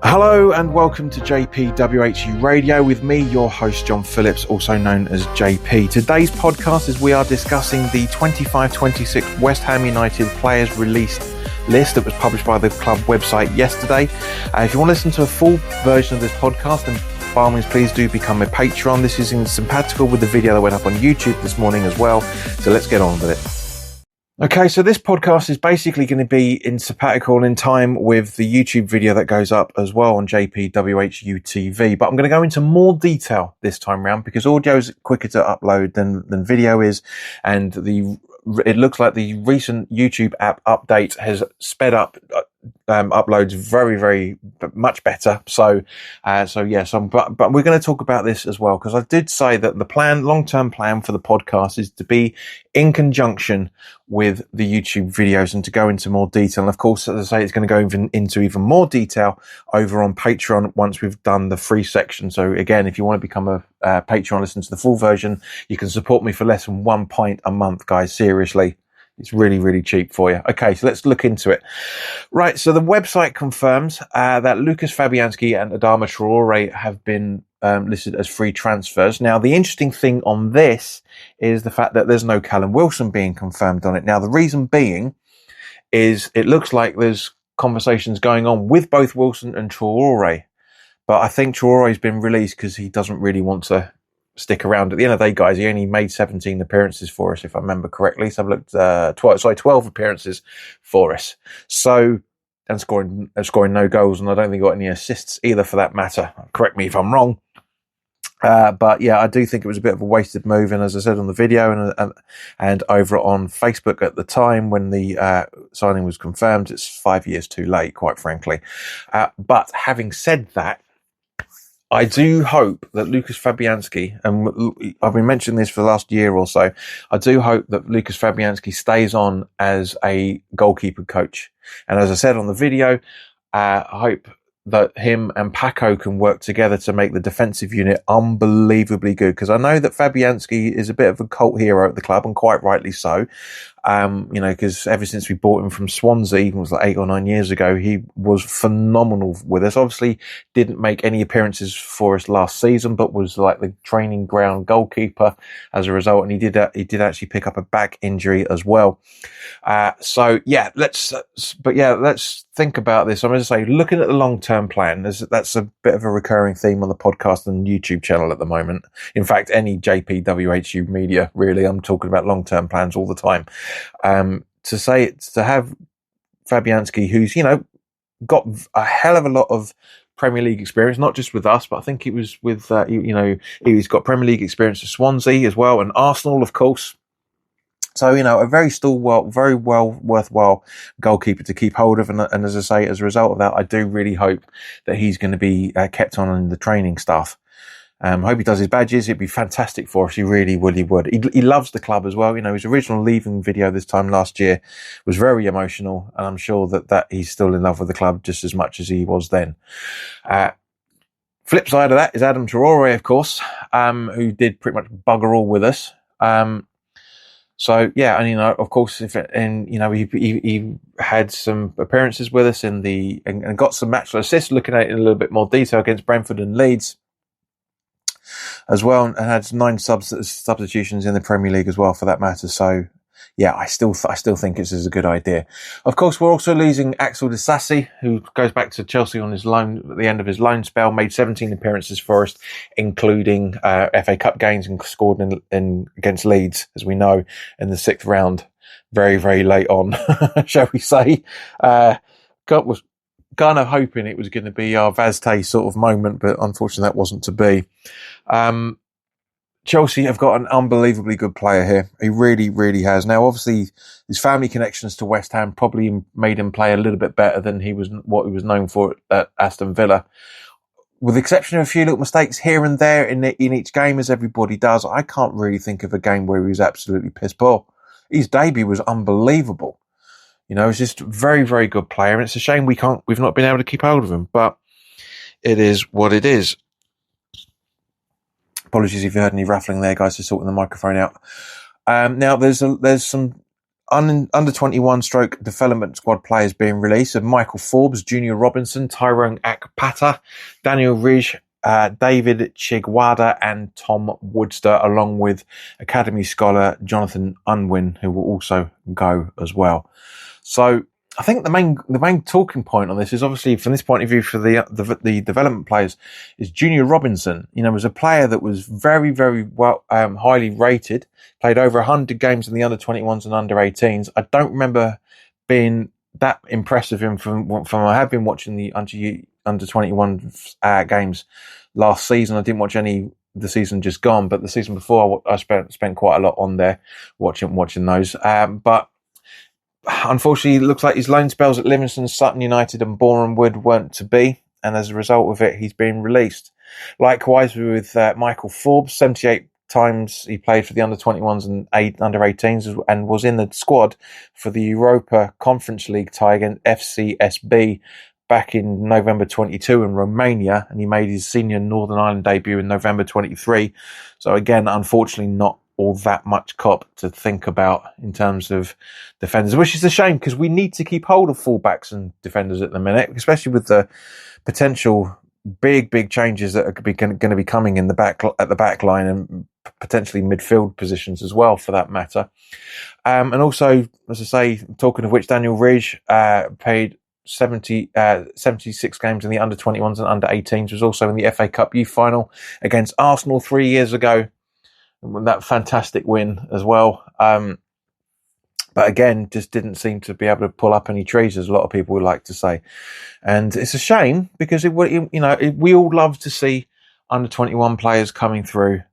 Hello and welcome to JPWHU Radio with me, your host John Phillips, also known as JP. Today's podcast is we are discussing the 25-26 West Ham United players released list that was published by the club website yesterday. If you want to listen to a full version of this podcast, then by all means please do become a patron. This is in sympatical with the video that went up on YouTube this morning as well, so let's get on with it. Okay, so this podcast is basically going to be in sympatical in time with the YouTube video that goes up as well on JPWHU TV. But I'm going to go into more detail this time round because audio is quicker to upload than video is, and it looks like the recent YouTube app update has sped up uploads very much better. But we're going to talk about this as well because I did say that the long-term plan for the podcast is to be in conjunction with the YouTube videos and to go into more detail. And of course, as I say, it's going to go into even more detail over on Patreon once we've done the free section. So again, if you want to become a Patreon, listen to the full version, you can support me for less than £1 a month, guys. Seriously. It's really cheap for you. Okay, so let's look into it. Right, so the website confirms that Lucas Fabianski and Adama Traore have been listed as free transfers. Now, the interesting thing on this is the fact that there's no Callum Wilson being confirmed on it. Now, the reason being is it looks like there's conversations going on with both Wilson and Traore. But I think Traore's been released because he doesn't really want to stick around. At the end of the day, guys, he only made 17 appearances for us, if I remember correctly. So I've looked 12 appearances for us. So, and scoring no goals, and I don't think he got any assists either for that matter. Correct me if I'm wrong. But yeah, I do think it was a bit of a wasted move. And as I said on the video and over on Facebook at the time when the signing was confirmed, it's 5 years too late, quite frankly. But having said that, I do hope that Lucas Fabianski, and I've been mentioning this for the last year or so, I do hope that Lucas Fabianski stays on as a goalkeeper coach. And as I said on the video, I hope that him and Paco can work together to make the defensive unit unbelievably good. Because I know that Fabianski is a bit of a cult hero at the club, and quite rightly so. Because ever since we bought him from Swansea, it was like 8 or 9 years ago, he was phenomenal with us. Obviously, didn't make any appearances for us last season, but was like the training ground goalkeeper as a result. And he did actually pick up a back injury as well. Let's think about this. I'm going to say, looking at the long-term plan, that's a bit of a recurring theme on the podcast and YouTube channel at the moment. In fact, any JPWHU media, really, I'm talking about long-term plans all the time. To have Fabianski, who's, got a hell of a lot of Premier League experience, not just with us, but I think it was with, he's got Premier League experience at Swansea as well, and Arsenal, of course. So, a very worthwhile goalkeeper to keep hold of. And as I say, as a result of that, I do really hope that he's going to be kept on in the training staff. Hope he does his badges. It'd be fantastic for us. He really would. He loves the club as well. His original leaving video this time last year was very emotional, and I'm sure that he's still in love with the club just as much as he was then. Flip side of that is Adam Traore, of course, who did pretty much bugger all with us. Of course, he had some appearances with us and got some match assists. Looking at it in a little bit more detail against Brentford and Leeds as well, and had 9 substitutions in the Premier League as well, for that matter. So, yeah, I still think this is a good idea. Of course, we're also losing Axel Disasi, who goes back to Chelsea on his loan at the end of his loan spell. Made 17 appearances for us, including FA Cup games, and scored in against Leeds, as we know, in the 6th round, very late on, shall we say. Was kind of hoping it was going to be our Vazte sort of moment, but unfortunately that wasn't to be. Chelsea have got an unbelievably good player here. He really has. Now, obviously, his family connections to West Ham probably made him play a little bit better than what he was known for at Aston Villa. With the exception of a few little mistakes here and there in each game, as everybody does, I can't really think of a game where he was absolutely piss poor. His debut was unbelievable. He's just a very good player, and it's a shame we've not been able to keep hold of him, but it is what it is. Apologies if you heard any rattling there, guys, just sorting the microphone out. Now, there's some under 21 stroke development squad players being released of Michael Forbes, Junior Robinson, Tyrone Zapata, Daniel Ridge, David Chiguada and Tom Woodster, along with Academy scholar Jonathan Unwin, who will also go as well. So I think the main talking point on this is obviously from this point of view for the development players is Junior Robinson. Was a player that was very, very well highly rated, played over 100 games in the under 21s and under 18s. I don't remember being that impressed with him from I have been watching the under 21 games last season. I didn't watch any the season just gone, but the season before I spent quite a lot on there watching those. But unfortunately, it looks like his loan spells at Livingston, Sutton United and Boreham Wood weren't to be, and as a result of it, he's been released. Likewise with Michael Forbes, 78 times he played for the under 21s and under 18s and was in the squad for the Europa Conference League tie against FCSB back in November 22 in Romania, and he made his senior Northern Ireland debut in November 23. So again, unfortunately, not all that much cop to think about in terms of defenders, which is a shame because we need to keep hold of fullbacks and defenders at the minute, especially with the potential big changes that are going to be coming in the back line and potentially midfield positions as well, for that matter. And also, as I say, talking of which, Daniel Ridge played 76 games in the under 21s and under 18s, was also in the FA Cup youth final against Arsenal 3 years ago. That fantastic win as well. But again, just didn't seem to be able to pull up any trees, as a lot of people would like to say. And it's a shame because we all love to see under 21 players coming through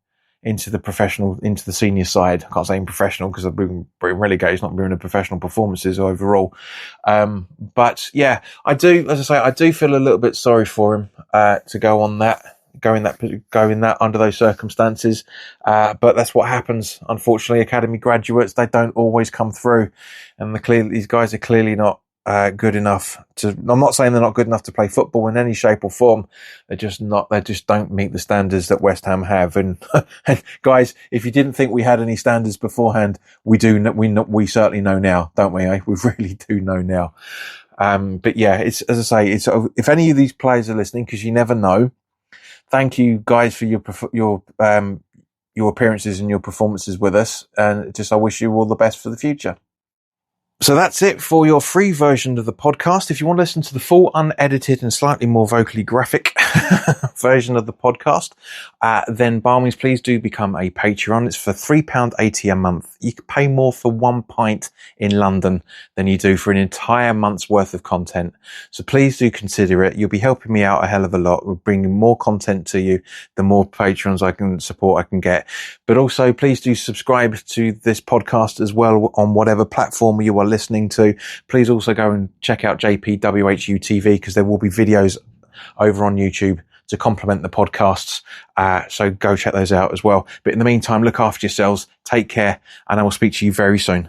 into the senior side. I can't say in professional because I've been relegated. It's not been in professional performances overall. But yeah, I do feel a little bit sorry for him to go in that under those circumstances. But that's what happens. Unfortunately, academy graduates, they don't always come through, and these guys are clearly not good enough to. I'm not saying they're not good enough to play football in any shape or form. They're just not. They just don't meet the standards that West Ham have. And guys, if you didn't think we had any standards beforehand, we do. We certainly know now, don't we? We really do know now. But yeah, it's, as I say, it's, if any of these players are listening, because you never know. Thank you guys for your appearances and your performances with us, and I wish you all the best for the future. So that's it for your free version of the podcast. If you want to listen to the full, unedited and slightly more vocally graphic version of the podcast, then by all means, please do become a Patreon. It's for £3.80 a month. You can pay more for 1 pint in London than you do for an entire month's worth of content. So please do consider it. You'll be helping me out a hell of a lot. We're bringing more content to you. The more patrons I can get. But also, please do subscribe to this podcast as well on whatever platform you are listening to. Please also go and check out JPWHU TV, because there will be videos over on YouTube to complement the podcasts. So go check those out as well. But in the meantime, look after yourselves, take care, and I will speak to you very soon.